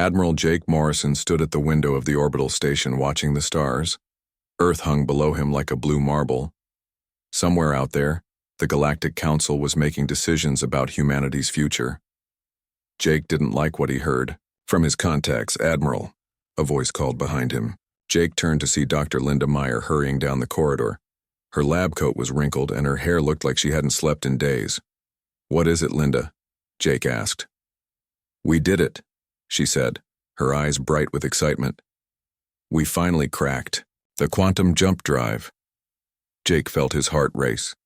Admiral Jake Morrison stood at the window of the orbital station watching the stars. Earth hung below him like a blue marble. Somewhere out there, the Galactic Council was making decisions about humanity's future. Jake didn't like what he heard. From his contacts, Admiral, a voice called behind him. Jake turned to see Dr. Linda Meyer hurrying down the corridor. Her lab coat was wrinkled and her hair looked like she hadn't slept in days. "What is it, Linda?" Jake asked. "We did it," she said, her eyes bright with excitement. "We finally cracked the quantum jump drive." Jake felt his heart race.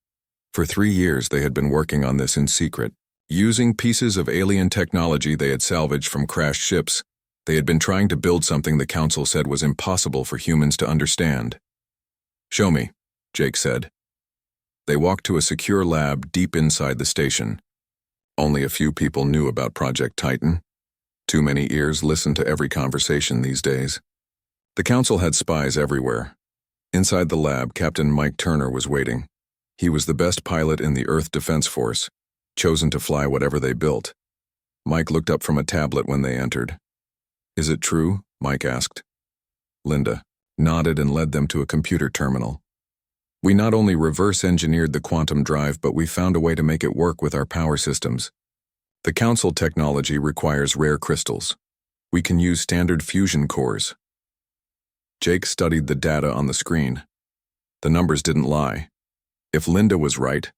For 3 years they had been working on this in secret. Using pieces of alien technology they had salvaged from crashed ships, they had been trying to build something the Council said was impossible for humans to understand. "Show me," Jake said. They walked to a secure lab deep inside the station. Only a few people knew about Project Titan. Too many ears listened to every conversation these days. The Council had spies everywhere. Inside the lab, Captain Mike Turner was waiting. He was the best pilot in the Earth Defense Force, chosen to fly whatever they built. Mike looked up from a tablet when they entered. "Is it true?" Mike asked. Linda nodded and led them to a computer terminal. "We not only reverse-engineered the quantum drive, but we found a way to make it work with our power systems. The Council technology requires rare crystals. We can use standard fusion cores." Jake studied the data on the screen. The numbers didn't lie. If Linda was right,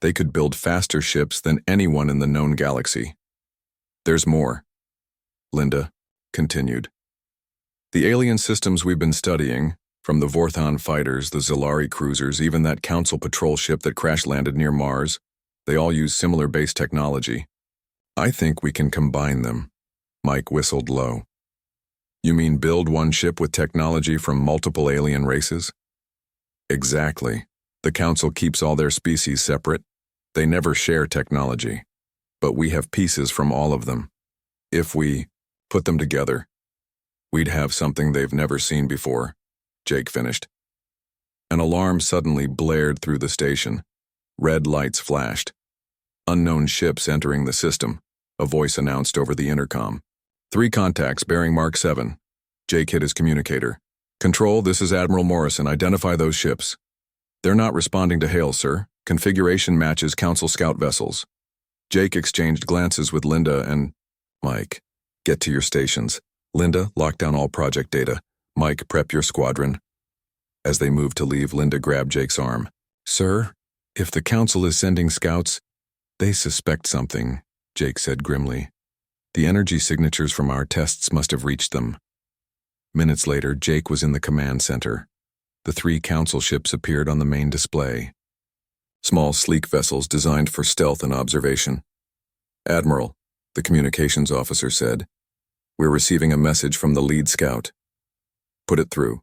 they could build faster ships than anyone in the known galaxy. "There's more," Linda continued. "The alien systems we've been studying, from the Vorthon fighters, the Zalari cruisers, even that Council patrol ship that crash-landed near Mars, they all use similar base technology. I think we can combine them." Mike whistled low. "You mean build one ship with technology from multiple alien races?" "Exactly. The Council keeps all their species separate. They never share technology. But we have pieces from all of them. If we put them together, we'd have something they've never seen before," Jake finished. An alarm suddenly blared through the station. Red lights flashed. "Unknown ships entering the system," a voice announced over the intercom. "3 contacts bearing Mark 7. Jake hit his communicator. "Control, this is Admiral Morrison. Identify those ships." "They're not responding to hail, sir. Configuration matches Council scout vessels." Jake exchanged glances with Linda and Mike. "Get to your stations. Linda, lock down all project data. Mike, prep your squadron." As they moved to leave, Linda grabbed Jake's arm. "Sir, if the Council is sending scouts, they suspect something," Jake said grimly. "The energy signatures from our tests must have reached them." Minutes later, Jake was in the command center. The 3 Council ships appeared on the main display. Small, sleek vessels designed for stealth and observation. "Admiral," the communications officer said, "we're receiving a message from the lead scout." "Put it through."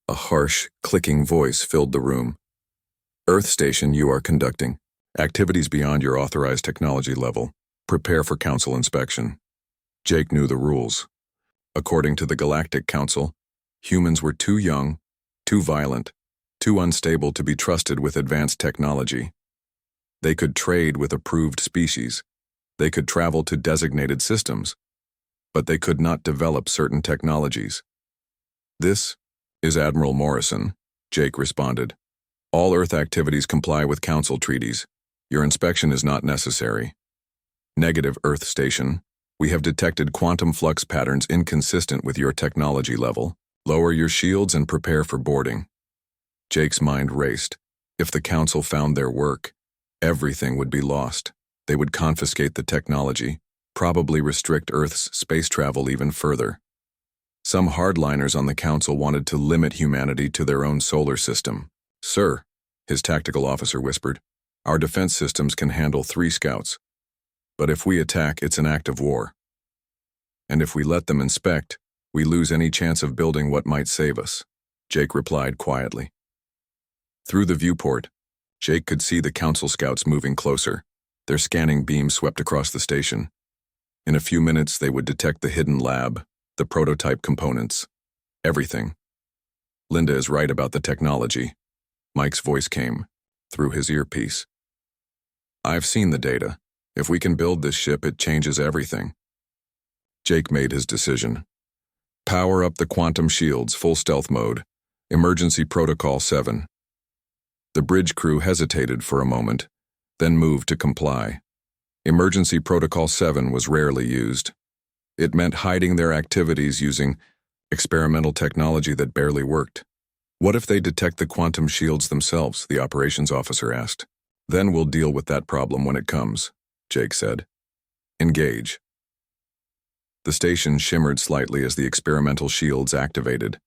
A harsh, clicking voice filled the room. "Earth Station, you are conducting activities beyond your authorized technology level. Prepare for Council inspection." Jake knew the rules. According to the Galactic Council, humans were too young, too violent, too unstable to be trusted with advanced technology. They could trade with approved species. They could travel to designated systems. But they could not develop certain technologies. "This is Admiral Morrison," Jake responded. "All Earth activities comply with Council treaties. Your inspection is not necessary." "Negative, Earth Station. We have detected quantum flux patterns inconsistent with your technology level. Lower your shields and prepare for boarding." Jake's mind raced. If the Council found their work, everything would be lost. They would confiscate the technology, probably restrict Earth's space travel even further. Some hardliners on the Council wanted to limit humanity to their own solar system. "Sir," his tactical officer whispered, "our defense systems can handle 3 scouts. But if we attack, it's an act of war. And if we let them inspect, we lose any chance of building what might save us," Jake replied quietly. Through the viewport, Jake could see the Council scouts moving closer. Their scanning beams swept across the station. In a few minutes, they would detect the hidden lab, the prototype components, everything. "Linda is right about the technology," Mike's voice came through his earpiece. "I've seen the data. If we can build this ship, it changes everything." Jake made his decision. Power up the quantum shields, full stealth mode. Emergency Protocol 7. The bridge crew hesitated for a moment, then moved to comply. Emergency Protocol 7 was rarely used. It meant hiding their activities using experimental technology that barely worked. What if they detect the quantum shields themselves, the operations officer asked. Then we'll deal with that problem when it comes, Jake said. Engage. The station shimmered slightly as the experimental shields activated.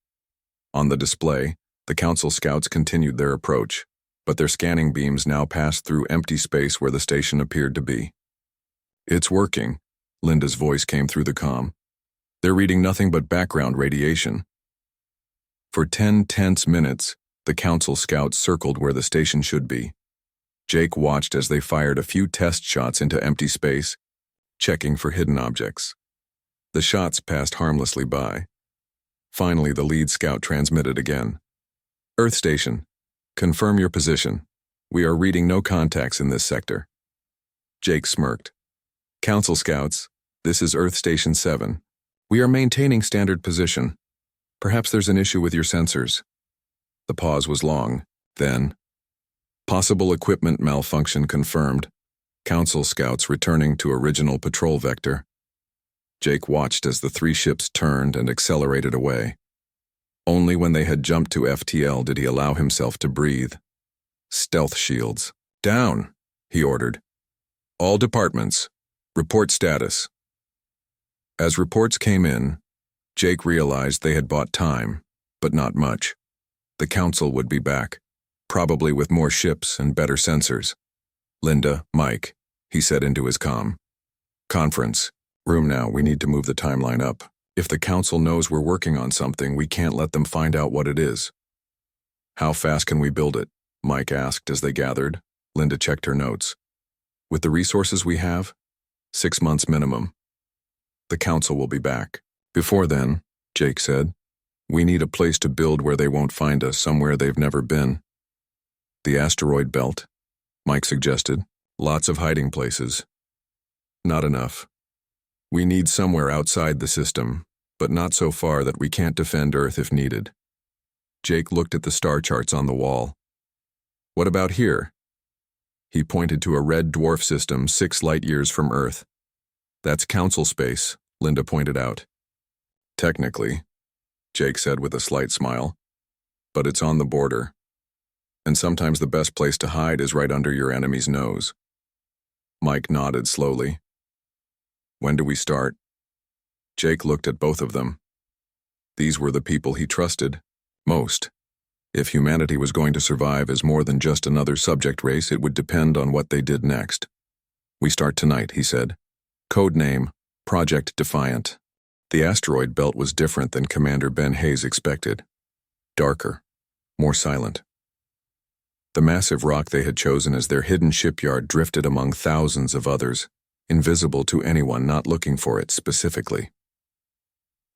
On the display, the Council scouts continued their approach, but their scanning beams now passed through empty space where the station appeared to be. It's working, Linda's voice came through the comm. They're reading nothing but background radiation. For 10 tense minutes, the Council scouts circled where the station should be. Jake watched as they fired a few test shots into empty space, checking for hidden objects. The shots passed harmlessly by. Finally, the lead scout transmitted again. Earth Station, confirm your position. We are reading no contacts in this sector. Jake smirked. Council scouts, this is Earth Station 7. We are maintaining standard position. Perhaps there's an issue with your sensors. The pause was long. Then, possible equipment malfunction confirmed. Council scouts returning to original patrol vector. Jake watched as the three ships turned and accelerated away. Only when they had jumped to FTL did he allow himself to breathe. Stealth shields. Down, he ordered. All departments, report status. As reports came in, Jake realized they had bought time, but not much. The Council would be back, probably with more ships and better sensors. Linda, Mike, he said into his comm. Conference. Room now, we need to move the timeline up. If the Council knows we're working on something, we can't let them find out what it is. How fast can we build it? Mike asked as they gathered. Linda checked her notes. With the resources we have, 6 months minimum. The Council will be back. Before then, Jake said, we need a place to build where they won't find us, somewhere they've never been. The asteroid belt, Mike suggested. Lots of hiding places. Not enough. We need somewhere outside the system, but not so far that we can't defend Earth if needed. Jake looked at the star charts on the wall. What about here? He pointed to a red dwarf system 6 light-years from Earth. That's Council space, Linda pointed out. Technically, Jake said with a slight smile, but it's on the border. And sometimes the best place to hide is right under your enemy's nose. Mike nodded slowly. When do we start? Jake looked at both of them. These were the people he trusted most. If humanity was going to survive as more than just another subject race, it would depend on what they did next. We start tonight, he said. Code name, Project Defiant. The asteroid belt was different than Commander Ben Hayes expected. Darker, more silent. The massive rock they had chosen as their hidden shipyard drifted among thousands of others, invisible to anyone not looking for it specifically.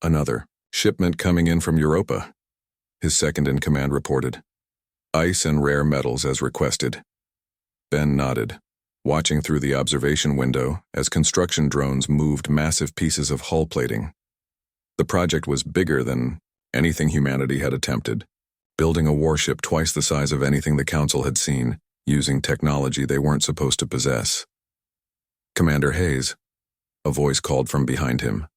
Another shipment coming in from Europa, his second-in-command reported. Ice and rare metals as requested. Ben nodded, watching through the observation window as construction drones moved massive pieces of hull plating. The project was bigger than anything humanity had attempted, building a warship twice the size of anything the Council had seen, using technology they weren't supposed to possess. Commander Hayes, a voice called from behind him.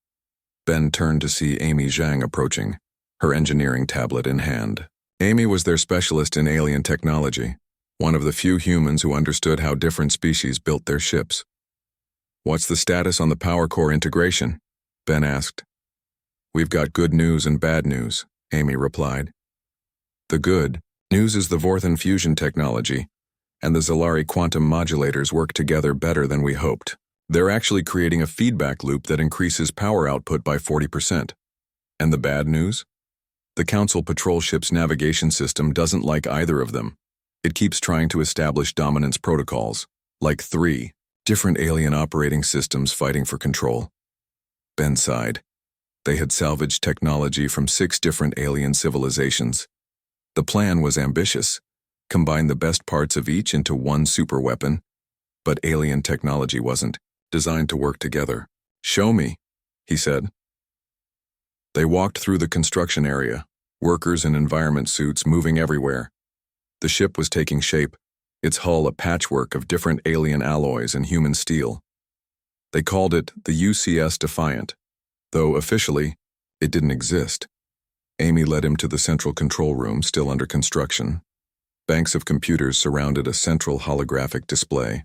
Ben turned to see Amy Zhang approaching, her engineering tablet in hand. Amy was their specialist in alien technology, one of the few humans who understood how different species built their ships. What's the status on the power core integration? Ben asked. We've got good news and bad news, Amy replied. The good news is the Vorthan fusion technology and the Zalari quantum modulators work together better than we hoped. They're actually creating a feedback loop that increases power output by 40%. And the bad news? The Council patrol ship's navigation system doesn't like either of them. It keeps trying to establish dominance protocols, like 3 different alien operating systems fighting for control. Ben sighed. They had salvaged technology from 6 different alien civilizations. The plan was ambitious. Combine the best parts of each into one superweapon, but alien technology wasn't designed to work together. Show me, he said. They walked through the construction area, workers in environment suits moving everywhere. The ship was taking shape, its hull a patchwork of different alien alloys and human steel. They called it the UCS Defiant, though officially, it didn't exist. Amy led him to the central control room, still under construction. Banks of computers surrounded a central holographic display.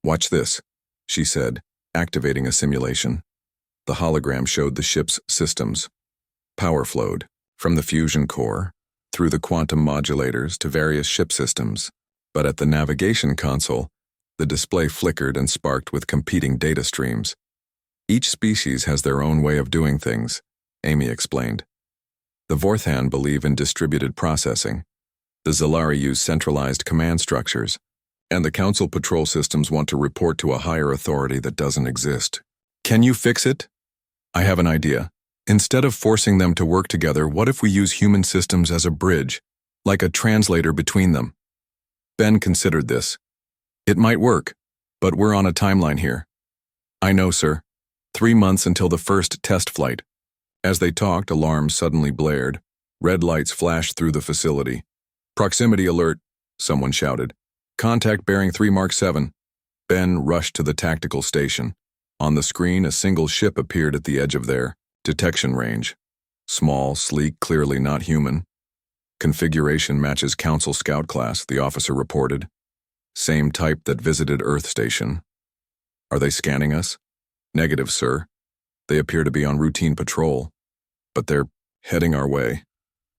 "Watch this," she said, activating a simulation. The hologram showed the ship's systems. Power flowed from the fusion core, through the quantum modulators to various ship systems. But at the navigation console, the display flickered and sparked with competing data streams. Each species has their own way of doing things, Amy explained. The Vorthan believe in distributed processing. The Zalari use centralized command structures, and the Council patrol systems want to report to a higher authority that doesn't exist. Can you fix it? I have an idea. Instead of forcing them to work together, what if we use human systems as a bridge, like a translator between them? Ben considered this. It might work, but we're on a timeline here. I know, sir. 3 months until the first test flight. As they talked, alarms suddenly blared. Red lights flashed through the facility. Proximity alert, someone shouted. Contact bearing 3 Mark 7. Ben rushed to the tactical station. On the screen, a single ship appeared at the edge of their detection range. Small, sleek, clearly not human. Configuration matches Council Scout class, the officer reported. Same type that visited Earth Station. Are they scanning us? Negative, sir. They appear to be on routine patrol. But they're heading our way.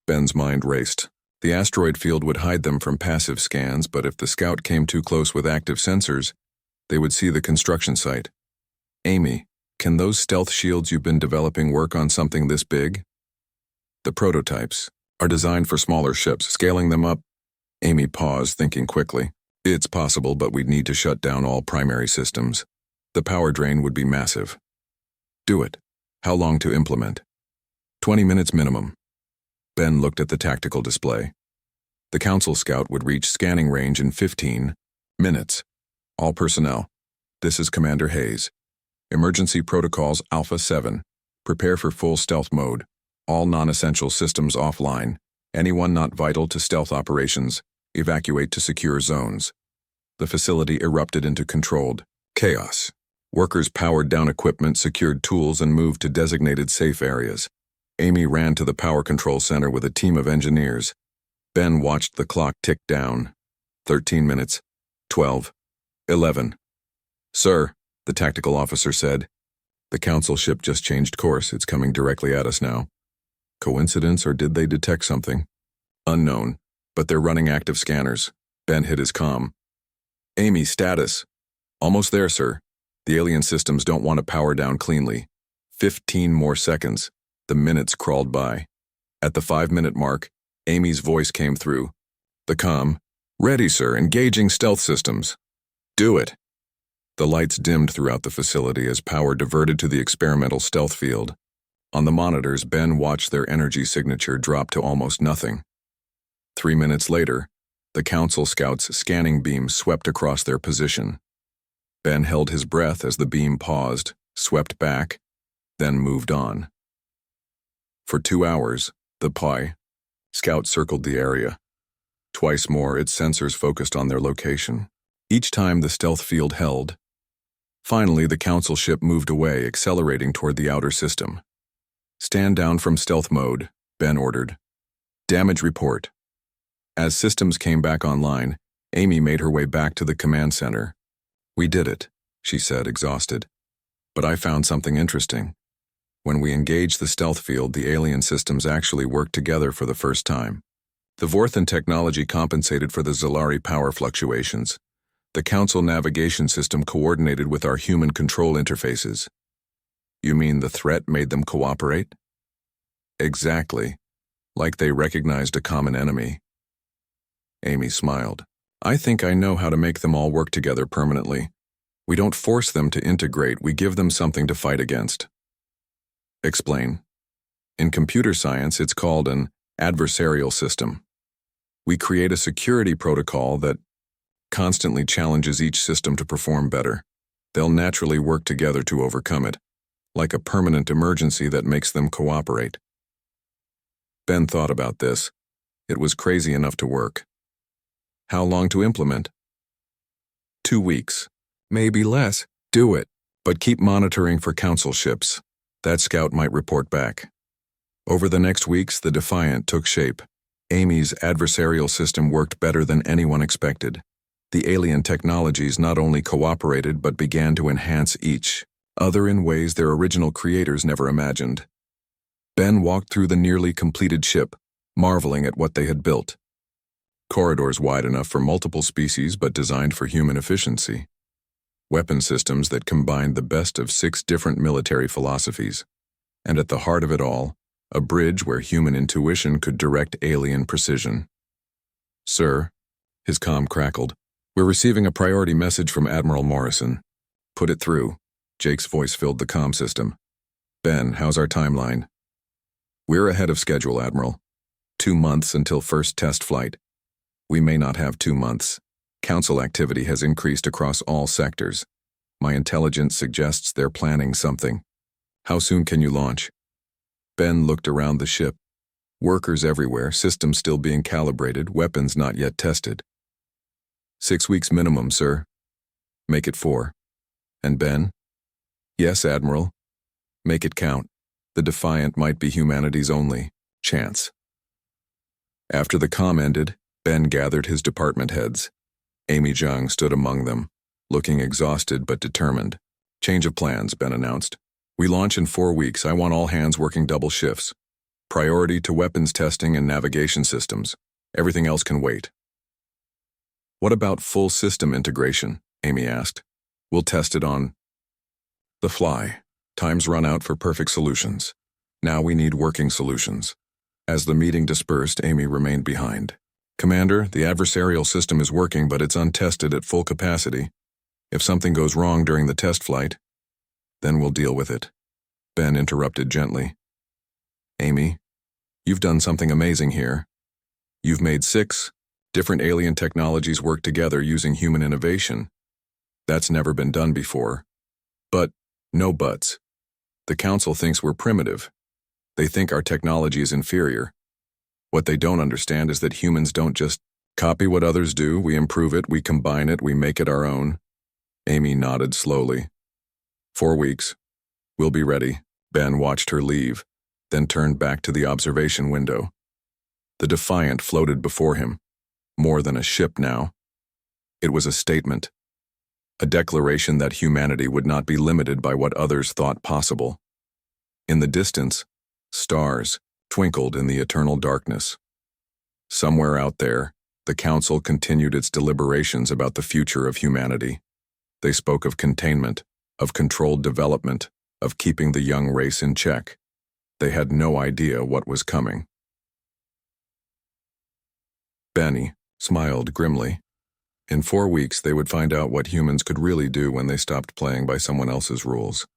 Ben's mind raced. The asteroid field would hide them from passive scans, but if the Scout came too close with active sensors, they would see the construction site. Amy, can those stealth shields you've been developing work on something this big? The prototypes are designed for smaller ships. Scaling them up. Amy paused, thinking quickly. It's possible, but we'd need to shut down all primary systems. The power drain would be massive. Do it. How long to implement? 20 minutes minimum. Ben looked at the tactical display. The Council Scout would reach scanning range in 15 minutes. All personnel. This is Commander Hayes. Emergency protocols Alpha 7. Prepare for full stealth mode. All non-essential systems offline. Anyone not vital to stealth operations, evacuate to secure zones. The facility erupted into controlled chaos. Workers powered down equipment, secured tools, and moved to designated safe areas. Amy ran to the power control center with a team of engineers. Ben watched the clock tick down. 13 minutes. 12. 11. Sir, the tactical officer said. The Council ship just changed course. It's coming directly at us now. Coincidence, or did they detect something? Unknown, but they're running active scanners. Ben hit his comm. Amy, status. Almost there, sir. The alien systems don't want to power down cleanly. 15 more seconds. The minutes crawled by. At the 5-minute mark, Amy's voice came through. The comm. Ready, sir. Engaging stealth systems. Do it. The lights dimmed throughout the facility as power diverted to the experimental stealth field. On the monitors, Ben watched their energy signature drop to almost nothing. 3 minutes later, the Council Scouts' scanning beam swept across their position. Ben held his breath as the beam paused, swept back, then moved on. For 2 hours, the PI Scout circled the area. Twice more, its sensors focused on their location. Each time the stealth field held. Finally, the Council ship moved away, accelerating toward the outer system. Stand down from stealth mode, Ben ordered. Damage report. As systems came back online, Amy made her way back to the command center. We did it, she said, exhausted. But I found something interesting. When we engaged the stealth field, the alien systems actually worked together for the first time. The Vorthan technology compensated for the Zalari power fluctuations. The Council navigation system coordinated with our human control interfaces. You mean the threat made them cooperate? Exactly. Like they recognized a common enemy. Amy smiled. I think I know how to make them all work together permanently. We don't force them to integrate, we give them something to fight against. Explain. In computer science, it's called an adversarial system. We create a security protocol that constantly challenges each system to perform better. They'll naturally work together to overcome it. like a permanent emergency that makes them cooperate. Ben thought about this. It was crazy enough to work. How long to implement? 2 weeks. Maybe less. Do it. But keep monitoring for council ships. That scout might report back. Over the next weeks, the Defiant took shape. Amy's adversarial system worked better than anyone expected. The alien technologies not only cooperated but began to enhance each other in ways their original creators never imagined. Ben walked through the nearly completed ship, marveling at what they had built. Corridors wide enough for multiple species but designed for human efficiency. Weapon systems that combined the best of 6 different military philosophies. And at the heart of it all, a bridge where human intuition could direct alien precision. "Sir," his comm crackled, "we're receiving a priority message from Admiral Morrison." "Put it through." Jake's voice filled the comm system. "Ben, how's our timeline?" "We're ahead of schedule, Admiral. 2 months until first test flight." "We may not have 2 months. Council activity has increased across all sectors. My intelligence suggests they're planning something. How soon can you launch?" Ben looked around the ship. Workers everywhere, systems still being calibrated, weapons not yet tested. 6 weeks minimum, sir." "Make it 4. "And Ben?" "Yes, Admiral. Make it count. The Defiant might be humanity's only chance." After the comm ended, Ben gathered his department heads. Amy Zhang stood among them, looking exhausted but determined. "Change of plans," Ben announced. "We launch in 4 weeks. I want all hands working double shifts. Priority to weapons testing and navigation systems. Everything else can wait." "What about full system integration?" Amy asked. "We'll test it on the fly. Time's run out for perfect solutions. Now we need working solutions." As the meeting dispersed, Amy remained behind. "Commander, the adversarial system is working, but it's untested at full capacity. If something goes wrong during the test flight, then we'll deal with it." Ben interrupted gently. "Amy, you've done something amazing here. You've made 6 different alien technologies work together using human innovation. That's never been done before. But, no buts. The Council thinks we're primitive. They think our technology is inferior. What they don't understand is that humans don't just copy what others do, we improve it, we combine it, we make it our own." Amy nodded slowly. 4 weeks. We'll be ready." Ben watched her leave, then turned back to the observation window. The Defiant floated before him, more than a ship now. It was a statement. A declaration that humanity would not be limited by what others thought possible. In the distance, stars twinkled in the eternal darkness. Somewhere out there, the Council continued its deliberations about the future of humanity. They spoke of containment, of controlled development, of keeping the young race in check. They had no idea what was coming. Benny smiled grimly. In 4 weeks, they would find out what humans could really do when they stopped playing by someone else's rules.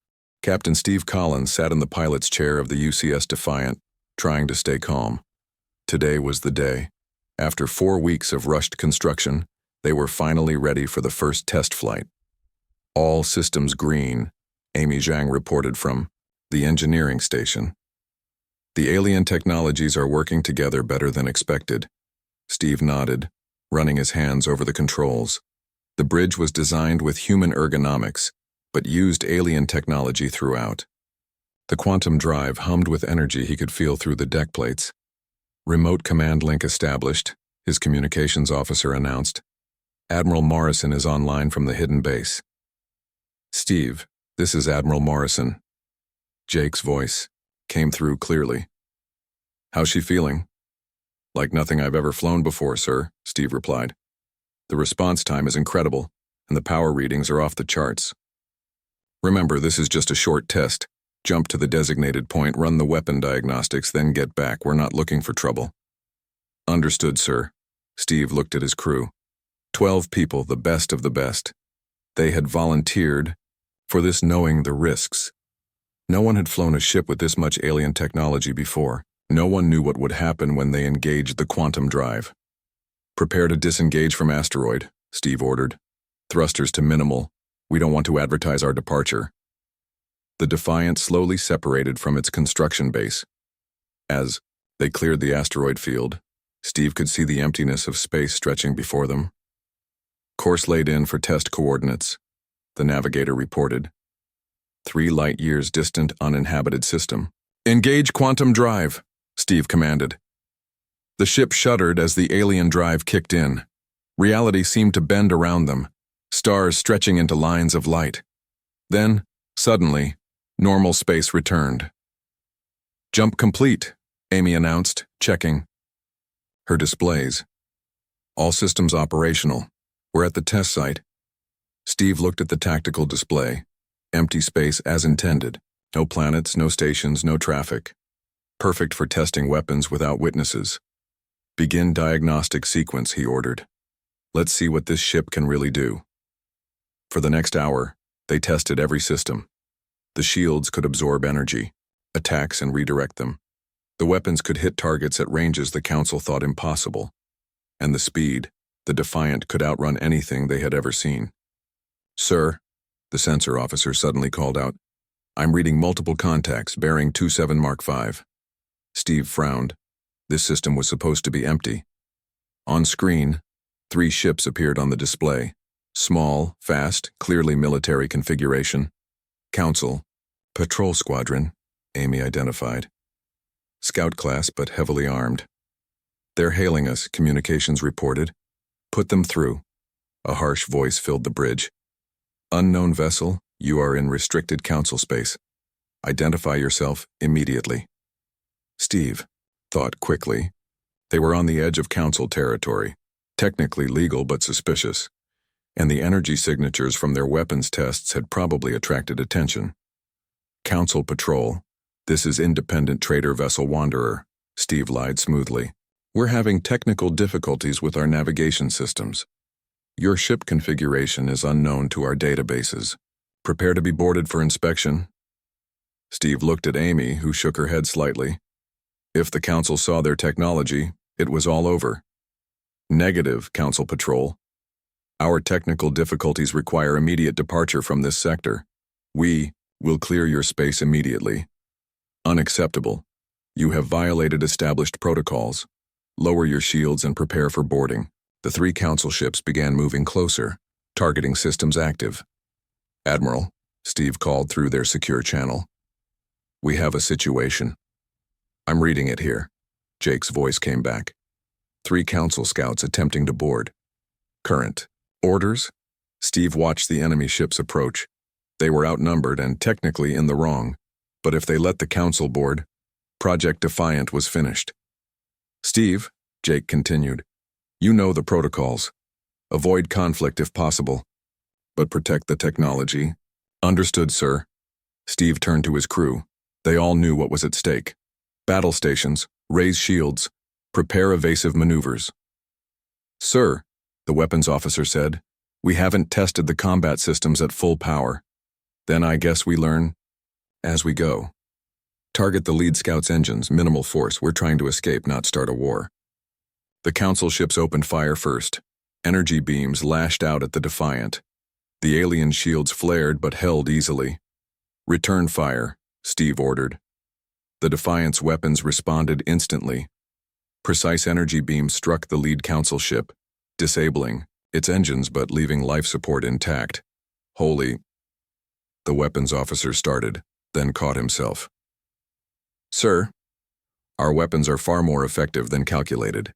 Captain Steve Collins sat in the pilot's chair of the UCS Defiant, trying to stay calm. Today was the day. After 4 weeks of rushed construction, they were finally ready for the first test flight. "All systems green," Amy Zhang reported from the engineering station. "The alien technologies are working together better than expected." Steve nodded, running his hands over the controls. The bridge was designed with human ergonomics, but used alien technology throughout. The quantum drive hummed with energy he could feel through the deck plates. "Remote command link established," his communications officer announced. "Admiral Morrison is online from the hidden base." "Steve, this is Admiral Morrison." Jake's voice came through clearly. "How's she feeling?" "Like nothing I've ever flown before, sir," Steve replied. "The response time is incredible, and the power readings are off the charts. Remember, this is just a short test. Jump to the designated point, run the weapon diagnostics, then get back. We're not looking for trouble." "Understood, sir." Steve looked at his crew. 12 people, the best of the best. They had volunteered for this, knowing the risks. No one had flown a ship with this much alien technology before. No one knew what would happen when they engaged the quantum drive. "Prepare to disengage from asteroid," Steve ordered. "Thrusters to minimal. We don't want to advertise our departure." The Defiant slowly separated from its construction base. As they cleared the asteroid field, Steve could see the emptiness of space stretching before them. Course laid in for test coordinates, the navigator reported. 3 light-years distant uninhabited system. Engage quantum drive, Steve commanded. The ship shuddered as the alien drive kicked in. Reality seemed to bend around them, stars stretching into lines of light. Then, suddenly, normal space returned. Jump complete, Amy announced, checking her displays. All systems operational. We're at the test site. Steve looked at the tactical display. Empty space as intended. No planets, no stations, no traffic. Perfect for testing weapons without witnesses. Begin diagnostic sequence, he ordered. Let's see what this ship can really do. For the next hour, they tested every system. The shields could absorb energy, attacks and redirect them. The weapons could hit targets at ranges the Council thought impossible. And the speed, the Defiant could outrun anything they had ever seen. Sir, the sensor officer suddenly called out, I'm reading multiple contacts bearing 27 Mark V. Steve frowned. This system was supposed to be empty. On screen, 3 ships appeared on the display. Small, fast, clearly military configuration. Council, Patrol Squadron, Amy identified. Scout class but heavily armed. They're hailing us, communications reported. Put them through. A harsh voice filled the bridge. Unknown vessel, you are in restricted Council space. Identify yourself immediately. Steve thought quickly. They were on the edge of Council territory, technically legal but suspicious, and the energy signatures from their weapons tests had probably attracted attention. Council patrol, this is independent trader vessel Wanderer, Steve lied smoothly. We're having technical difficulties with our navigation systems. Your ship configuration is unknown to our databases. Prepare to be boarded for inspection. Steve looked at Amy, who shook her head slightly. If the Council saw their technology, it was all over. Negative, Council Patrol. Our technical difficulties require immediate departure from this sector. We will clear your space immediately. Unacceptable. You have violated established protocols. Lower your shields and prepare for boarding. The 3 Council ships began moving closer, targeting systems active. Admiral, Steve called through their secure channel. We have a situation. I'm reading it here. Jake's voice came back. 3 Council scouts attempting to board. Current. Orders? Steve watched the enemy ships approach. They were outnumbered and technically in the wrong, but if they let the Council board, Project Defiant was finished. Steve, Jake continued, you know the protocols. Avoid conflict if possible, but protect the technology. Understood, sir. Steve turned to his crew. They all knew what was at stake. Battle stations, raise shields, prepare evasive maneuvers. Sir, the weapons officer said, we haven't tested the combat systems at full power. Then I guess we learn as we go. Target the lead scout's engines, minimal force. We're trying to escape, not start a war. The Council ships opened fire first. Energy beams lashed out at the Defiant. The alien shields flared but held easily. Return fire, Steve ordered. The Defiant's weapons responded instantly. Precise energy beams struck the lead Council ship, disabling its engines but leaving life support intact. Holy... The weapons officer started, then caught himself. Sir, our weapons are far more effective than calculated.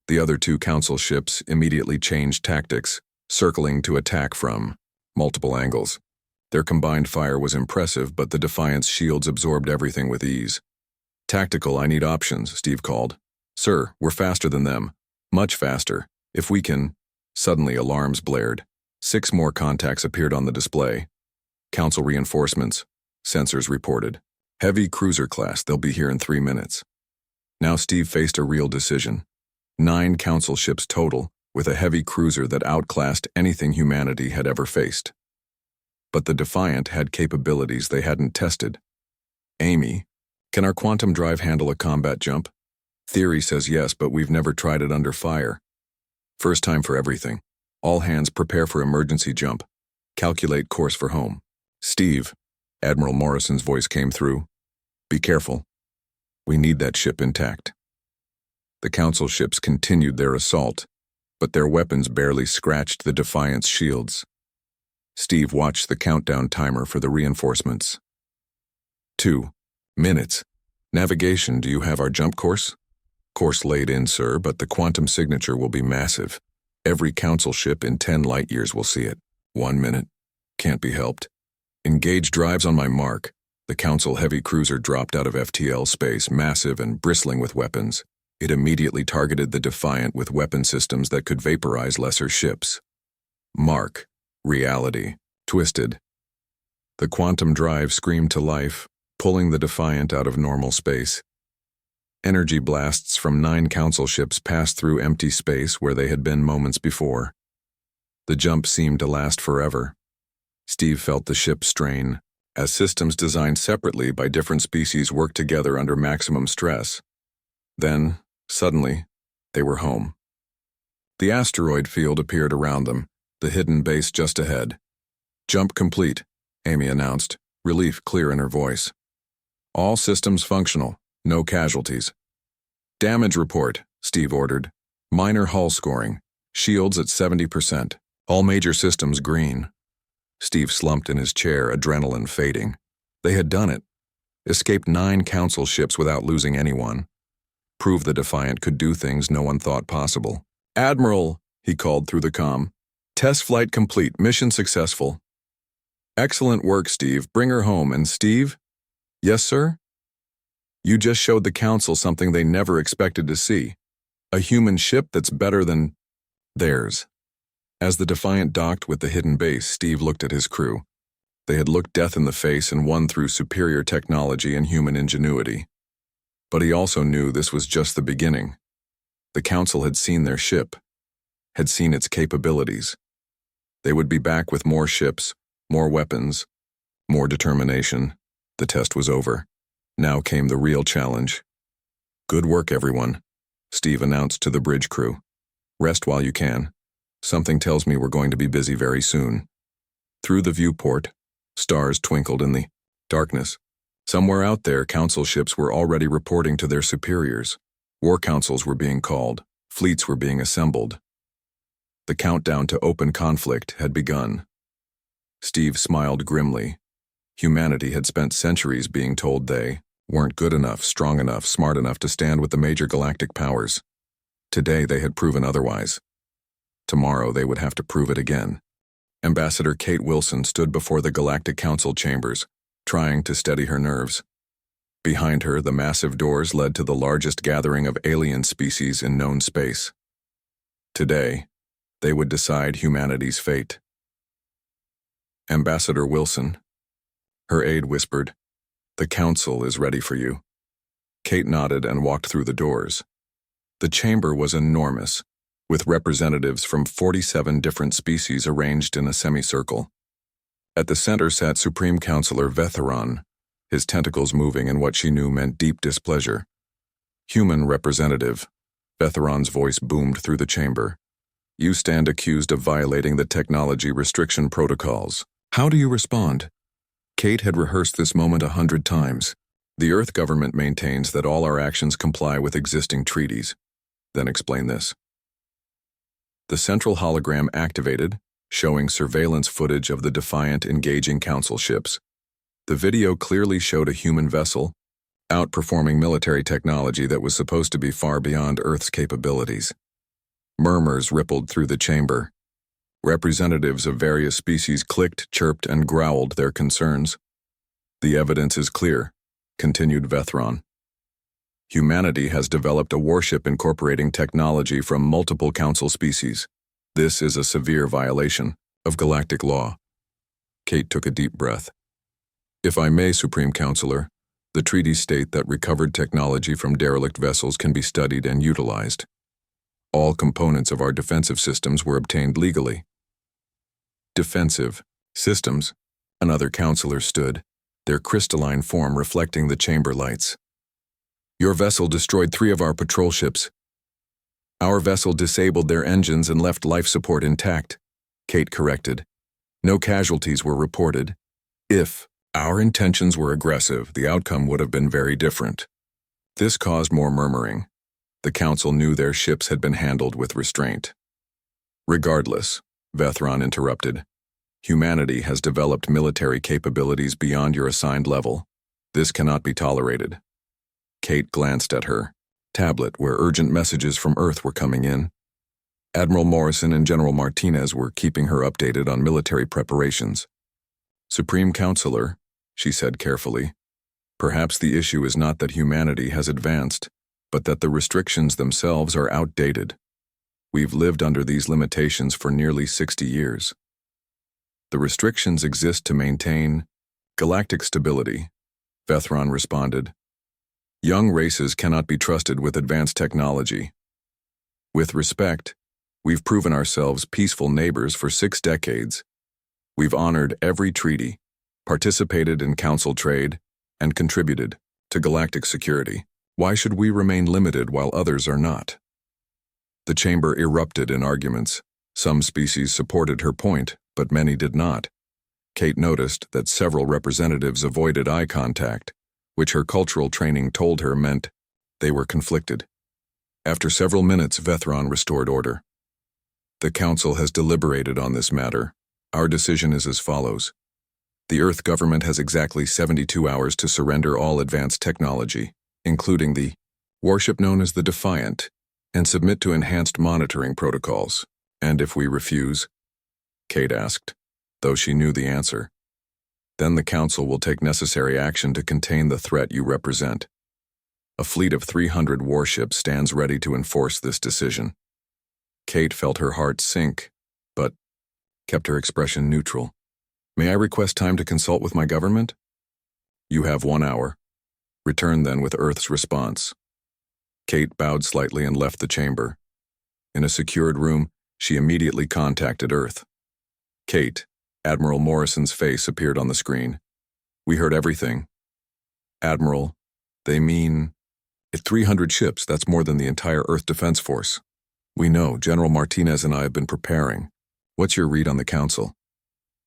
The other 2 Council ships immediately changed tactics, circling to attack from multiple angles. Their combined fire was impressive, but the Defiant's shields absorbed everything with ease. Tactical, I need options, Steve called. Sir, we're faster than them. Much faster. If we can... Suddenly alarms blared. 6 more contacts appeared on the display. Council reinforcements, sensors reported. Heavy cruiser class, they'll be here in 3 minutes. Now Steve faced a real decision. 9 Council ships total, with a heavy cruiser that outclassed anything humanity had ever faced. But the Defiant had capabilities they hadn't tested. Amy, can our quantum drive handle a combat jump? Theory says yes, but we've never tried it under fire. First time for everything. All hands prepare for emergency jump. Calculate course for home. Steve, Admiral Morrison's voice came through. Be careful. We need that ship intact. The Council ships continued their assault, but their weapons barely scratched the Defiant's shields. Steve watched the countdown timer for the reinforcements. 2 minutes. Navigation, do you have our jump course? Course laid in, sir, but the quantum signature will be massive. Every Council ship in 10 light years will see it. 1 minute. Can't be helped. Engage drives on my mark. The Council heavy cruiser dropped out of FTL space, massive and bristling with weapons. It immediately targeted the Defiant with weapon systems that could vaporize lesser ships. Mark. Reality. Twisted. The quantum drive screamed to life, pulling the Defiant out of normal space. Energy blasts from 9 Council ships passed through empty space where they had been moments before. The jump seemed to last forever. Steve felt the ship strain, as systems designed separately by different species worked together under maximum stress. Then, suddenly, they were home. The asteroid field appeared around them, the hidden base just ahead. Jump complete, Amy announced, relief clear in her voice. All systems functional, no casualties. Damage report, Steve ordered. Minor hull scoring, shields at 70%, all major systems green. Steve slumped in his chair, adrenaline fading. They had done it. Escaped 9 Council ships without losing anyone. Proved the Defiant could do things no one thought possible. Admiral, he called through the comm. Test flight complete, mission successful. Excellent work, Steve. Bring her home. And Steve? Yes, sir? You just showed the Council something they never expected to see. A human ship that's better than theirs. As the Defiant docked with the hidden base, Steve looked at his crew. They had looked death in the face and won through superior technology and human ingenuity. But he also knew this was just the beginning. The Council had seen their ship, had seen its capabilities. They would be back with more ships, more weapons, more determination. The test was over. Now came the real challenge. Good work, everyone, Steve announced to the bridge crew. Rest while you can. Something tells me we're going to be busy very soon. Through the viewport, stars twinkled in the darkness. Somewhere out there, Council ships were already reporting to their superiors. War councils were being called. Fleets were being assembled. The countdown to open conflict had begun. Steve smiled grimly. Humanity had spent centuries being told they weren't good enough, strong enough, smart enough to stand with the major galactic powers. Today they had proven otherwise. Tomorrow they would have to prove it again. Ambassador Kate Wilson stood before the Galactic Council chambers, trying to steady her nerves. Behind her, the massive doors led to the largest gathering of alien species in known space. Today, they would decide humanity's fate. Ambassador Wilson. Her aide whispered, "The Council is ready for you." Kate nodded and walked through the doors. The chamber was enormous, with representatives from 47 different species arranged in a semicircle. At the center sat Supreme Counselor Vetheron, his tentacles moving in what she knew meant deep displeasure. Human representative, Vetheron's voice boomed through the chamber. You stand accused of violating the technology restriction protocols. How do you respond? Kate had rehearsed this moment 100 times. The Earth government maintains that all our actions comply with existing treaties. Then explain this. The central hologram activated, showing surveillance footage of the Defiant engaging Council ships. The video clearly showed a human vessel, outperforming military technology that was supposed to be far beyond Earth's capabilities. Murmurs rippled through the chamber. Representatives of various species clicked, chirped, and growled their concerns. The evidence is clear, continued Vetheron. Humanity has developed a warship incorporating technology from multiple Council species. This is a severe violation of galactic law. Kate took a deep breath. If I may, Supreme Counselor, the treaties state that recovered technology from derelict vessels can be studied and utilized. All components of our defensive systems were obtained legally. Defensive systems, another counselor stood, their crystalline form reflecting the chamber lights. Your vessel destroyed 3 of our patrol ships. Our vessel disabled their engines and left life support intact, Kate corrected. No casualties were reported. If Our intentions were aggressive, the outcome would have been very different. This caused more murmuring. The council knew their ships had been handled with restraint. Regardless, Vethron interrupted, humanity has developed military capabilities beyond your assigned level. This cannot be tolerated. Kate glanced at her tablet where urgent messages from Earth were coming in. Admiral Morrison and General Martinez were keeping her updated on military preparations. Supreme Counselor, she said carefully, perhaps the issue is not that humanity has advanced, but that the restrictions themselves are outdated. We've lived under these limitations for nearly 60 years. The restrictions exist to maintain galactic stability, Vethron responded. Young races cannot be trusted with advanced technology. With respect, we've proven ourselves peaceful neighbors for 6 decades. We've honored every treaty, participated in council trade, and contributed to galactic security. Why should we remain limited while others are not? The chamber erupted in arguments. Some species supported her point, but many did not. Kate noticed that several representatives avoided eye contact, which her cultural training told her meant they were conflicted. After several minutes, Vethron restored order. The council has deliberated on this matter. Our decision is as follows. The Earth government has exactly 72 hours to surrender all advanced technology, including the warship known as the Defiant, and submit to enhanced monitoring protocols. And if we refuse? Kate asked, though she knew the answer. Then the council will take necessary action to contain the threat you represent. A fleet of 300 warships stands ready to enforce this decision. Kate felt her heart sink, but kept her expression neutral. May I request time to consult with my government? You have 1 hour. Return then with Earth's response. Kate bowed slightly and left the chamber. In a secured room, she immediately contacted Earth. Kate, Admiral Morrison's face appeared on the screen. We heard everything. Admiral, they mean... At 300 ships, that's more than the entire Earth Defense Force. We know, General Martinez and I have been preparing. What's your read on the council?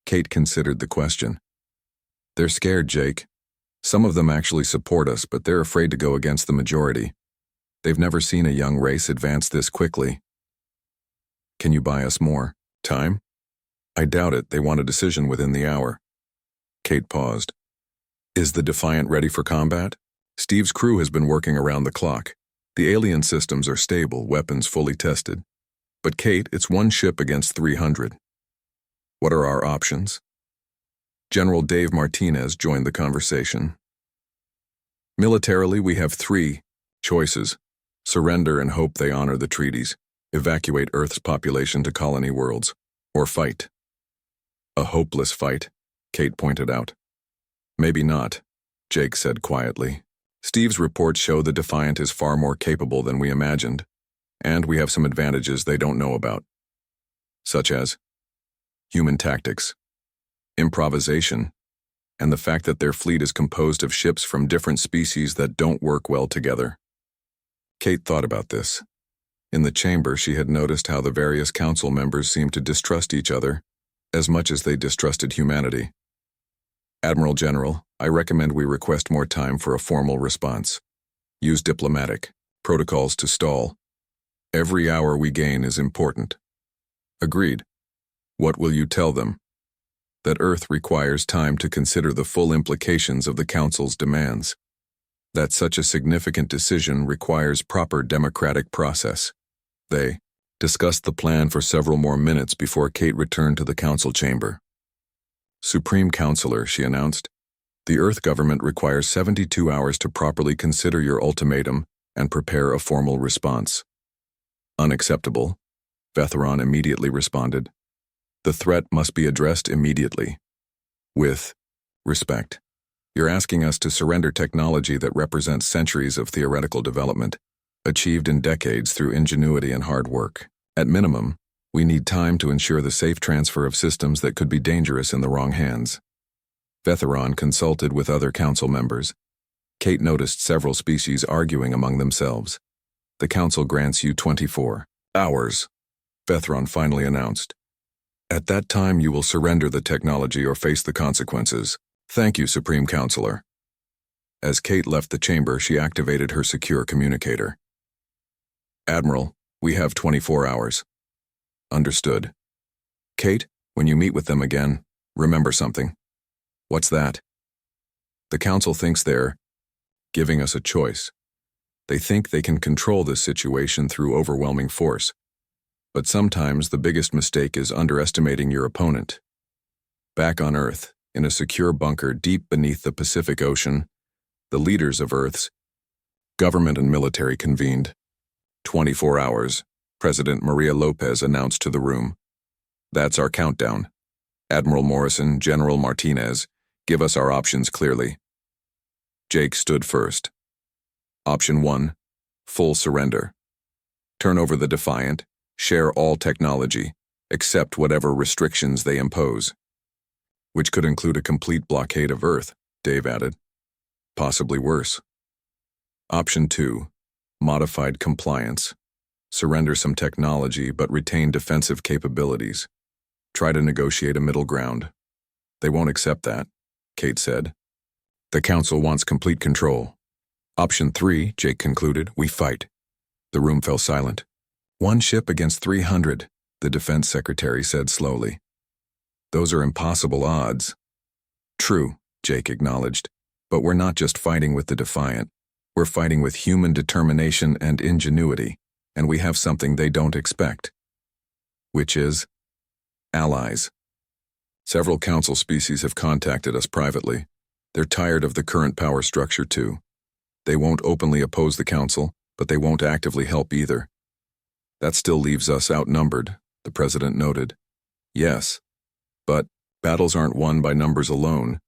Kate considered the question. They're scared, Jake. Some of them actually support us, but they're afraid to go against the majority. They've never seen a young race advance this quickly. Can you buy us more time? I doubt it. They want a decision within the hour. Kate paused. Is the Defiant ready for combat? Steve's crew has been working around the clock. The alien systems are stable, weapons fully tested. But Kate, it's 1 ship against 300. What are our options? General Dave Martinez joined the conversation. Militarily, we have 3 choices. Surrender and hope they honor the treaties. Evacuate Earth's population to colony worlds. Or fight. A hopeless fight, Kate pointed out. Maybe not, Jake said quietly. Steve's reports show the Defiant is far more capable than we imagined, and we have some advantages they don't know about. Such as human tactics, improvisation, and the fact that their fleet is composed of ships from different species that don't work well together. Kate thought about this. In the chamber, she had noticed how the various council members seemed to distrust each other as much as they distrusted humanity. Admiral General, I recommend we request more time for a formal response. Use diplomatic protocols to stall. Every hour we gain is important. Agreed. What will you tell them? That Earth requires time to consider the full implications of the Council's demands. That such a significant decision requires proper democratic process. They discussed the plan for several more minutes before Kate returned to the council chamber. Supreme Counselor, she announced, the Earth government requires 72 hours to properly consider your ultimatum and prepare a formal response. Unacceptable, Vethron immediately responded. The threat must be addressed immediately. With respect. You're asking us to surrender technology that represents centuries of theoretical development, achieved in decades through ingenuity and hard work. At minimum, we need time to ensure the safe transfer of systems that could be dangerous in the wrong hands. Vethron consulted with other council members. Kate noticed several species arguing among themselves. The council grants you 24 hours, Vethron finally announced. At that time you will surrender the technology or face the consequences. Thank you, Supreme Counselor. As Kate left the chamber, she activated her secure communicator. Admiral, we have 24 hours. Understood. Kate, when you meet with them again, remember something. What's that? The Council thinks they're giving us a choice. They think they can control this situation through overwhelming force. But sometimes the biggest mistake is underestimating your opponent. Back on Earth, in a secure bunker deep beneath the Pacific Ocean, the leaders of Earth's government and military convened. 24 hours, President Maria Lopez announced to the room. That's our countdown. Admiral Morrison, General Martinez, give us our options clearly. Jake stood first. Option 1, full surrender. Turn over the Defiant, share all technology, accept whatever restrictions they impose. Which could include a complete blockade of Earth, Dave added. Possibly worse. Option 2, modified compliance. Surrender some technology but retain defensive capabilities. Try to negotiate a middle ground. They won't accept that, Kate said. The Council wants complete control. Option 3, Jake concluded, we fight. The room fell silent. 1 ship against 300, the Defense Secretary said slowly. Those are impossible odds. True, Jake acknowledged, but we're not just fighting with the Defiant. We're fighting with human determination and ingenuity, and we have something they don't expect. Which is allies. Several Council species have contacted us privately. They're tired of the current power structure too. They won't openly oppose the Council, but they won't actively help either. That still leaves us outnumbered, the President noted. Yes, but battles aren't won by numbers alone.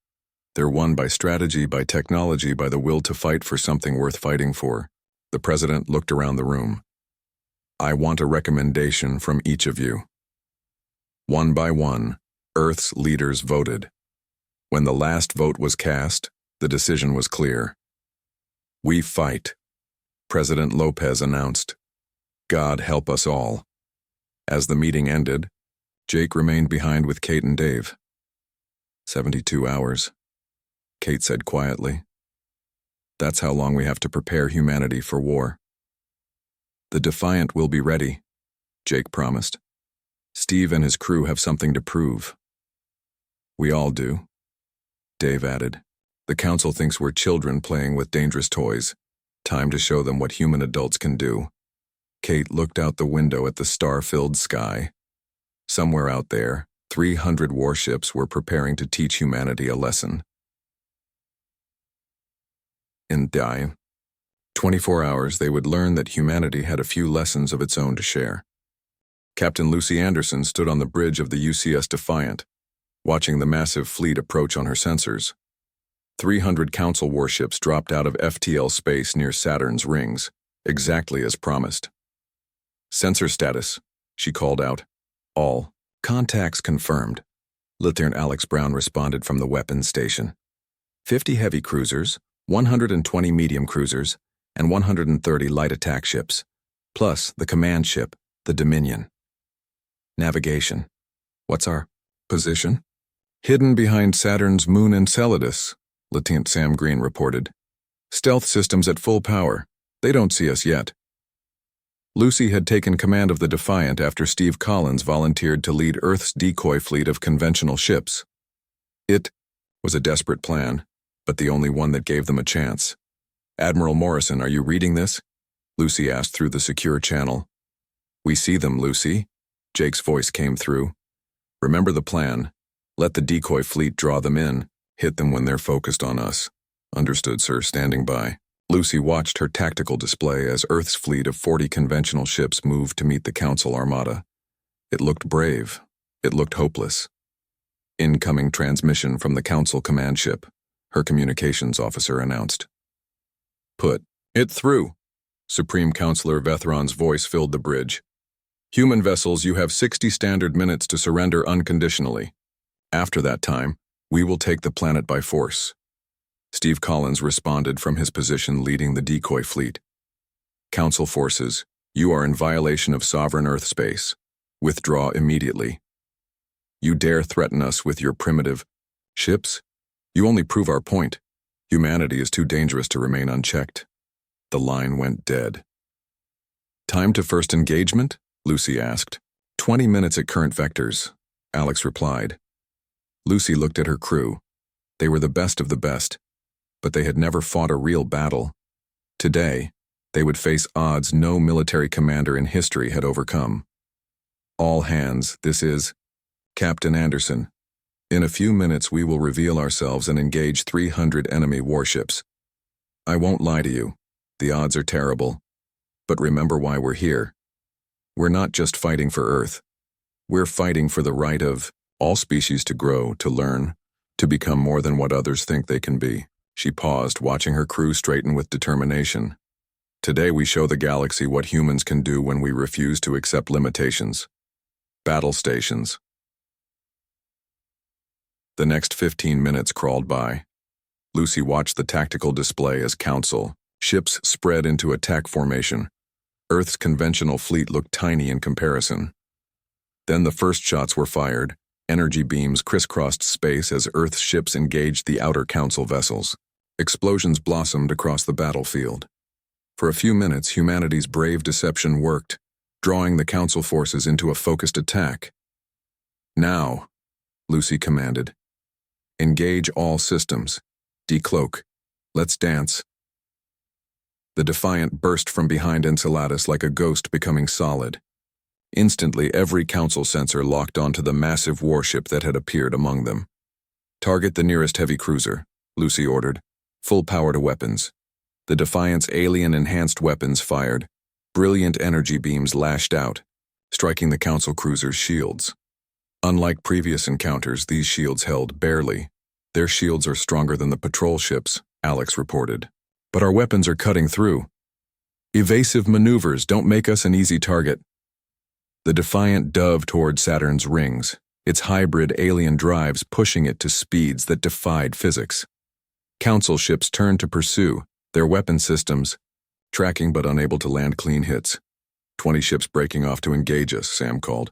They're won by strategy, by technology, by the will to fight for something worth fighting for. The President looked around the room. I want a recommendation from each of you. One by one, Earth's leaders voted. When the last vote was cast, the decision was clear. We fight, President Lopez announced. God help us all. As the meeting ended, Jake remained behind with Kate and Dave. 72 hours, Kate said quietly. That's how long we have to prepare humanity for war. The Defiant will be ready, Jake promised. Steve and his crew have something to prove. We all do, Dave added. The Council thinks we're children playing with dangerous toys. Time to show them what human adults can do. Kate looked out the window at the star-filled sky. Somewhere out there, 300 warships were preparing to teach humanity a lesson. In 24 hours, they would learn that humanity had a few lessons of its own to share. Captain Lucy Anderson stood on the bridge of the UCS Defiant, watching the massive fleet approach on her sensors. 300 Council warships dropped out of FTL space near Saturn's rings, exactly as promised. Sensor status, she called out. All contacts confirmed, Lieutenant Alex Brown responded from the weapons station. 50 heavy cruisers, 120 medium cruisers, and 130 light attack ships, plus the command ship, the Dominion. Navigation. What's our position? Hidden behind Saturn's moon Enceladus, Lieutenant Sam Green reported. Stealth systems at full power. They don't see us yet. Lucy had taken command of the Defiant after Steve Collins volunteered to lead Earth's decoy fleet of conventional ships. It was a desperate plan, but the only one that gave them a chance. Admiral Morrison, are you reading this? Lucy asked through the secure channel. We see them, Lucy. Jake's voice came through. Remember the plan. Let the decoy fleet draw them in. Hit them when they're focused on us. Understood, sir, standing by. Lucy watched her tactical display as Earth's fleet of 40 conventional ships moved to meet the Council armada. It looked brave. It looked hopeless. Incoming transmission from the Council command ship, her communications officer announced. Put it through. Supreme Counselor Vethron's voice filled the bridge. Human vessels, you have 60 standard minutes to surrender unconditionally. After that time, we will take the planet by force. Steve Collins responded from his position leading the decoy fleet. Council forces, you are in violation of sovereign Earth space. Withdraw immediately. You dare threaten us with your primitive ships? You only prove our point. Humanity is too dangerous to remain unchecked. The line went dead. Time to first engagement? Lucy asked. 20 minutes at current vectors, Alex replied. Lucy looked at her crew. They were the best of the best, but they had never fought a real battle. Today, they would face odds no military commander in history had overcome. All hands, this is Captain Anderson. In a few minutes we will reveal ourselves and engage 300 enemy warships. I won't lie to you, the odds are terrible. But remember why we're here. We're not just fighting for Earth. We're fighting for the right of all species to grow, to learn, to become more than what others think they can be. She paused, watching her crew straighten with determination. Today we show the galaxy what humans can do when we refuse to accept limitations. Battle stations. The next 15 minutes crawled by. Lucy watched the tactical display as Council ships spread into attack formation. Earth's conventional fleet looked tiny in comparison. Then the first shots were fired. Energy beams crisscrossed space as Earth's ships engaged the outer Council vessels. Explosions blossomed across the battlefield. For a few minutes, humanity's brave deception worked, drawing the Council forces into a focused attack. Now, Lucy commanded. Engage all systems. Decloak. Let's dance. The Defiant burst from behind Enceladus like a ghost becoming solid. Instantly, every Council sensor locked onto the massive warship that had appeared among them. Target the nearest heavy cruiser, Lucy ordered. Full power to weapons. The Defiant's alien-enhanced weapons fired. Brilliant energy beams lashed out, striking the Council cruiser's shields. Unlike previous encounters, these shields held barely. Their shields are stronger than the patrol ships, Alex reported. But our weapons are cutting through. Evasive maneuvers don't make us an easy target. The Defiant dove toward Saturn's rings, its hybrid alien drives pushing it to speeds that defied physics. Council ships turned to pursue, their weapon systems tracking but unable to land clean hits. 20 ships breaking off to engage us, Sam called.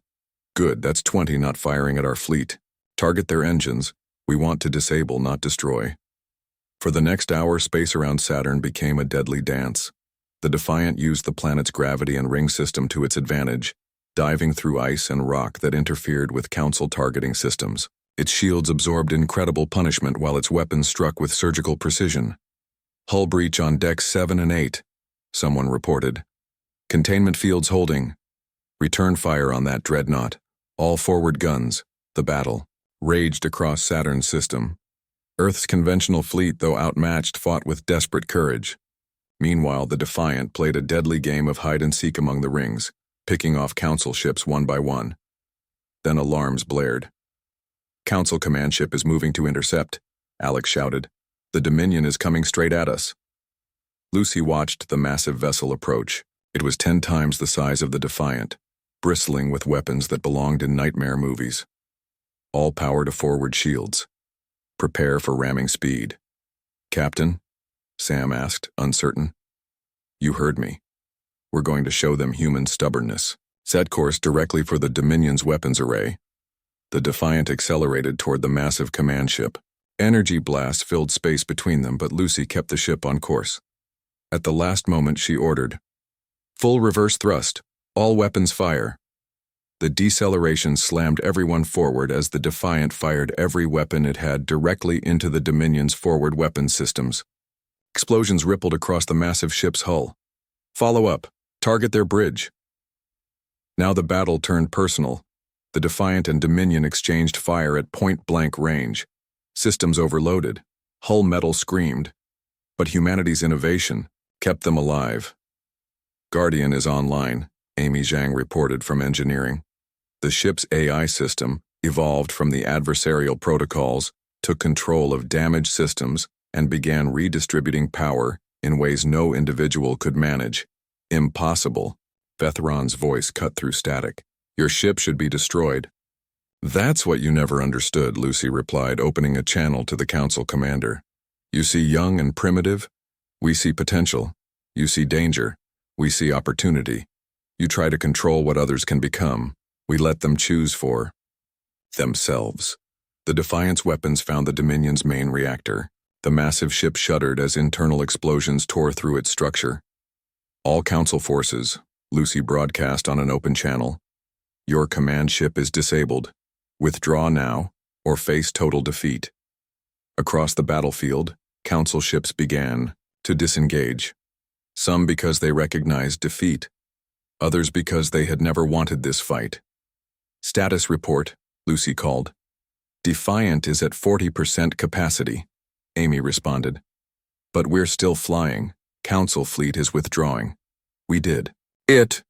Good, that's 20 not firing at our fleet. Target their engines. We want to disable, not destroy. For the next hour, space around Saturn became a deadly dance. The Defiant used the planet's gravity and ring system to its advantage, diving through ice and rock that interfered with Council targeting systems. Its shields absorbed incredible punishment while its weapons struck with surgical precision. Hull breach on decks 7 and 8, someone reported. Containment fields holding. Return fire on that dreadnought. All forward guns. The battle raged across Saturn's system. Earth's conventional fleet, though outmatched, fought with desperate courage. Meanwhile, the Defiant played a deadly game of hide-and-seek among the rings, picking off Council ships one by one. Then alarms blared. Council command ship is moving to intercept, Alex shouted. The Dominion is coming straight at us. Lucy watched the massive vessel approach. It was 10 times the size of the Defiant, bristling with weapons that belonged in nightmare movies. All power to forward shields. Prepare for ramming speed. Captain? Sam asked, uncertain. You heard me. We're going to show them human stubbornness. Set course directly for the Dominion's weapons array. The Defiant accelerated toward the massive command ship. Energy blasts filled space between them, but Lucy kept the ship on course. At the last moment, she ordered, full reverse thrust. All weapons fire. The deceleration slammed everyone forward as the Defiant fired every weapon it had directly into the Dominion's forward weapons systems. Explosions rippled across the massive ship's hull. Follow up. Target their bridge. Now the battle turned personal. The Defiant and Dominion exchanged fire at point-blank range. Systems overloaded. Hull metal screamed. But humanity's innovation kept them alive. Guardian is online, Amy Zhang reported from engineering. The ship's AI system, evolved from the adversarial protocols, took control of damaged systems and began redistributing power in ways no individual could manage. Impossible. Vethron's voice cut through static. Your ship should be destroyed. That's what you never understood, Lucy replied, opening a channel to the Council commander. You see young and primitive? We see potential. You see danger. We see opportunity. You try to control what others can become. We let them choose for themselves. The Defiant's weapons found the Dominion's main reactor. The massive ship shuddered as internal explosions tore through its structure. All Council forces, Lucy broadcast on an open channel. Your command ship is disabled. Withdraw now, or face total defeat. Across the battlefield, Council ships began to disengage. Some because they recognized defeat, others because they had never wanted this fight. Status report, Lucy called. Defiant is at 40% capacity, Amy responded. But we're still flying. Council fleet is withdrawing. We did. It.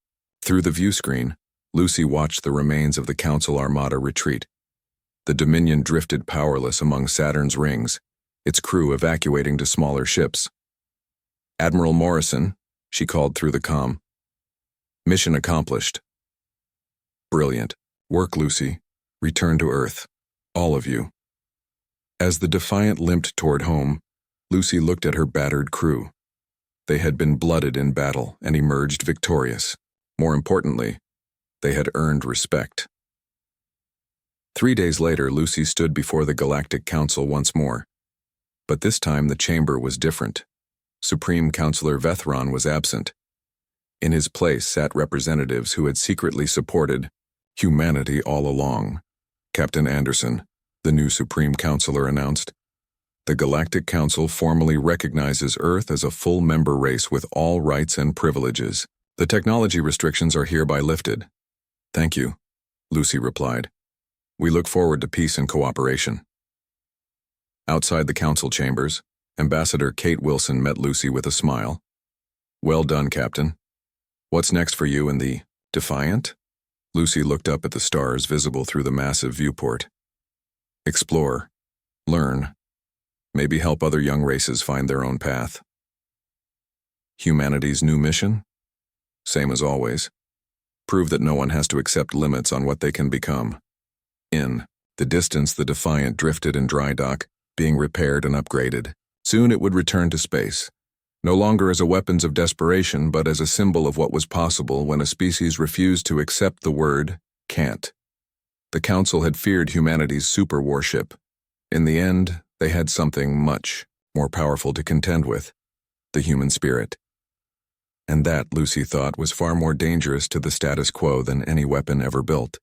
Through the view screen, Lucy watched the remains of the Council Armada retreat. The Dominion drifted powerless among Saturn's rings, its crew evacuating to smaller ships. Admiral Morrison, she called through the comm. Mission accomplished. Brilliant. Work, Lucy. Return to Earth. All of you. As the Defiant limped toward home, Lucy looked at her battered crew. They had been blooded in battle and emerged victorious. More importantly, they had earned respect. 3 days later, Lucy stood before the Galactic Council once more. But this time the chamber was different. Supreme Counselor Vethron was absent. In his place sat representatives who had secretly supported humanity all along. Captain Anderson, the new Supreme Counselor, announced. The Galactic Council formally recognizes Earth as a full member race with all rights and privileges. The technology restrictions are hereby lifted. Thank you, Lucy replied. We look forward to peace and cooperation. Outside the council chambers, Ambassador Kate Wilson met Lucy with a smile. Well done, Captain. What's next for you and the Defiant? Lucy looked up at the stars visible through the massive viewport. Explore, learn, maybe help other young races find their own path. Humanity's new mission? Same as always. Prove that no one has to accept limits on what they can become. In the distance, the Defiant drifted in dry dock, being repaired and upgraded. Soon it would return to space, no longer as a weapons of desperation, but as a symbol of what was possible when a species refused to accept the word can't. The Council had feared humanity's super warship. In the end, they had something much more powerful to contend with, the human spirit. And that, Lucy thought, was far more dangerous to the status quo than any weapon ever built.